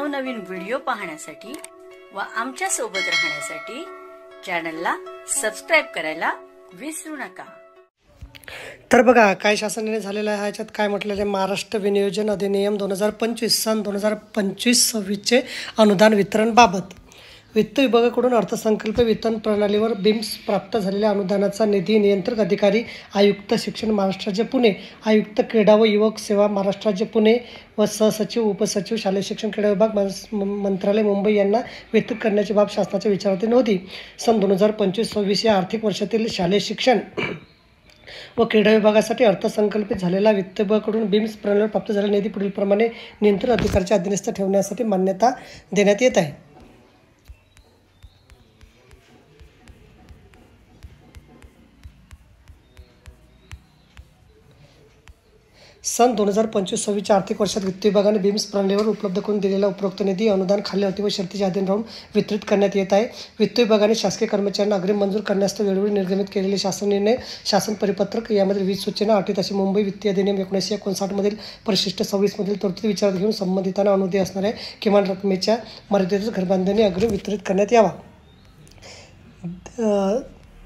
नवनवीन व्हिडिओ पाहण्यासाठी व आमच्या सोबत राहण्यासाठी चॅनलला सबस्क्राइब करायला विसरू नका। तर बघा काय शासनाने झालेलं आहे, ह्याच्यात काय म्हटलेलं आहे, महाराष्ट्र विनियोजन अधिनियम 2025 सन 2025-26 अनुदान वितरण बाबत वित्त विभागाकडून अर्थसंकल्प वितरण प्रणालीवर बिम्स प्राप्त झालेल्या अनुदानाचा निधी नियंत्रक अधिकारी आयुक्त शिक्षण महाराष्ट्र राज्य पुणे, आयुक्त क्रीडा व युवक सेवा महाराष्ट्र राज्य पुणे व सहसचिव उपसचिव शालेय शिक्षण क्रीडा विभाग मंत्रालय मुंबई यांना वितरित करण्याची बाब शासनाच्या विचाराधीन होती। सन 2025-26 या आर्थिक वर्षातील शालेय शिक्षण व क्रीडा विभागासाठी अर्थसंकल्पित झालेला वित्त विभागाकडून बिम्स प्रणालीवर प्राप्त झालेला निधी पुढीलप्रमाणे नियंत्रण अधिकाऱ्याच्या अधीनस्थ ठेवण्यासाठी मान्यता देण्यात येत आहे। सन 2025-26 आर्थिक वर्षात वित्त विभागाने बिम्स प्रणालीवर उपलब्ध करून दिलेला उपरोक्त निधी अनुदान खालील अटी व शर्तीच्या अधीन राहून वितरित करण्यात येत आहे। वित्त विभागाने शासकीय कर्मचाऱ्यांना अग्रिम मंजूर करण्यास वेळोवेळी निर्गमित केलेले शासन निर्णय, शासन परिपत्रक यामधील 20 सूचना अटी तसे मुंबई वित्तीय अधिनियम 1959 मधील परिशिष्ट 26 मधील तरतुदी विचारात घेऊन संबंधितांना अनुदेय असणाऱ्या किमान रकमेच्या मर्यादेतच घरबांधणी अग्रिम वितरित करण्यात यावा।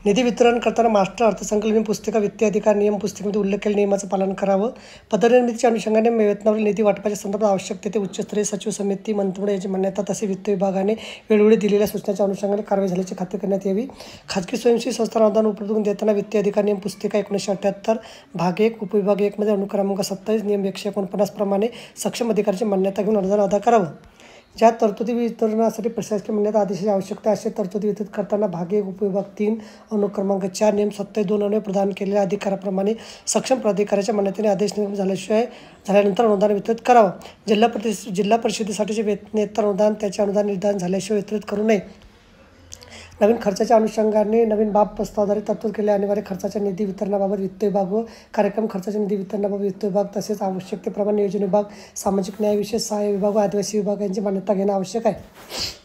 निधी वितरण करताना मास्टर अर्थसंकल्प पुस्तिका वित्तीय अधिकार नियम पुस्तिकेमध्ये उल्लेख केलेल्या नियमाचं पालन करावं। पदनिर्मितीच्या अनुषंगाने वेतनावरील निधी वाटपाच्या संदर्भात आवश्यक तेथे उच्चस्तरीय सचिव समिती मंत्रिमंडळ याची मान्यता तसे वित्त विभागाने वेळोवेळी दिलेल्या सूचनांच्या अनुषंगाने कारवाई झाल्याची खात्री करण्यात यावी। खाजगी स्वयंसेवी संस्था अनुदान उपलब्ध करून देताना वित्तीय अधिकार नियम पुस्तिका 1978 भाग 1 उपविभाग 1 मध्ये अनुक्रमांक 27 नियम 149 प्रमाणे सक्षम अधिकाऱ्याची मान्यता घेऊन अनुदान अदा करावं। ज्या तरतुदी वितरणासाठी प्रशासकीय मान्यता आदेशाची आवश्यकता असे तरतुदी वितरित करताना भाग 1 उपविभाग 3 अनुक्रमांक 4 नियम 27(2) अन्वये प्रदान केलेल्या अधिकाराप्रमाणे सक्षम प्राधिकाऱ्याच्या मान्यतेने आदेश निर्गमित झाल्यानंतर अनुदान वितरित करावं। जिल्हा परिषदेसाठीचे वेतनेतर अनुदान त्याचे अनुदान निर्धारण झाल्याशिवाय वितरित करू नये। नवीन खर्चाच्या अनुषंगाने नवीन बाब प्रस्तावाद्वारे तरतूद केलेल्या अनिवार्य खर्चाच्या निधी वितरणाबाबत वित्त विभाग व कार्यक्रम खर्चाच्या निधी वितरणाबाबत वित्त विभाग तसेच आवश्यकतेप्रमाणे नियोजन विभाग, सामाजिक न्याय विशेष सहाय्य विभाग व आदिवासी विभाग यांची मान्यता घेणं आवश्यक आहे।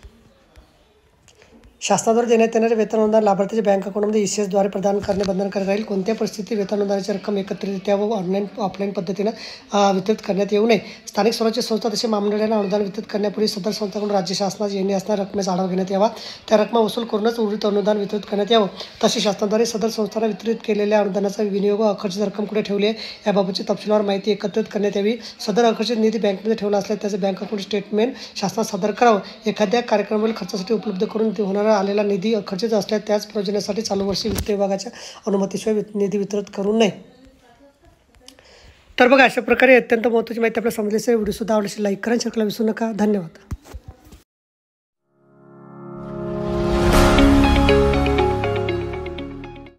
शासनाद्वारे देण्यात येणारे वेतन अनुदान लाभार्थीच्या बँक अकाउंटमध्ये ECS द्वारे प्रदान करणे बंधनकारक राहील। कोणत्याही परिस्थितीत वेतन अनुदानाची रक्कम एकत्रितरित्या व ऑफलाईन पद्धतीने वितरित करण्यात येऊ नये। स्थानिक स्वराज्य संस्था तसे महामंडळांना अनुदान वितरित करण्यापूर्वी सदर संस्थांकडून राज्य शासनास येणे असणाऱ्या रकमेचा आढावा घेण्यात यावा। त्या रकमा वसूल करूनच उर्वरित अनुदान वितरित करण्यात यावं। तसे शासनाद्वारे सदर संस्थांना वितरित केलेल्या अनुदानाचा विनियोग व अखर्चित रक्कम कुठे ठेवली आहे याबाबतची तपशीलवार माहिती एकत्रित करण्यात यावी। सदर अखर्चित निधी बँकेमध्ये ठेवला असल्यास त्याचे बँक अकाउंट स्टेटमेंट शासनास सादर करावं। एखाद्या कार्यक्रमावरील खर्चासाठी उपलब्ध करून होणारा आलेला निधी खर्चित असल्यास त्याच प्रयोजनासाठी चालू वर्षी वित्त विभागाच्या अनुमतीशिवाय निधी वितरित करू नये। तर बघा अशा प्रकारे अत्यंत महत्त्वाची माहिती आपल्याला समजली असेल। व्हिडिओ सुद्धा आवडल्यास लाईक करा, शेअर करायला विसरू नका। धन्यवाद।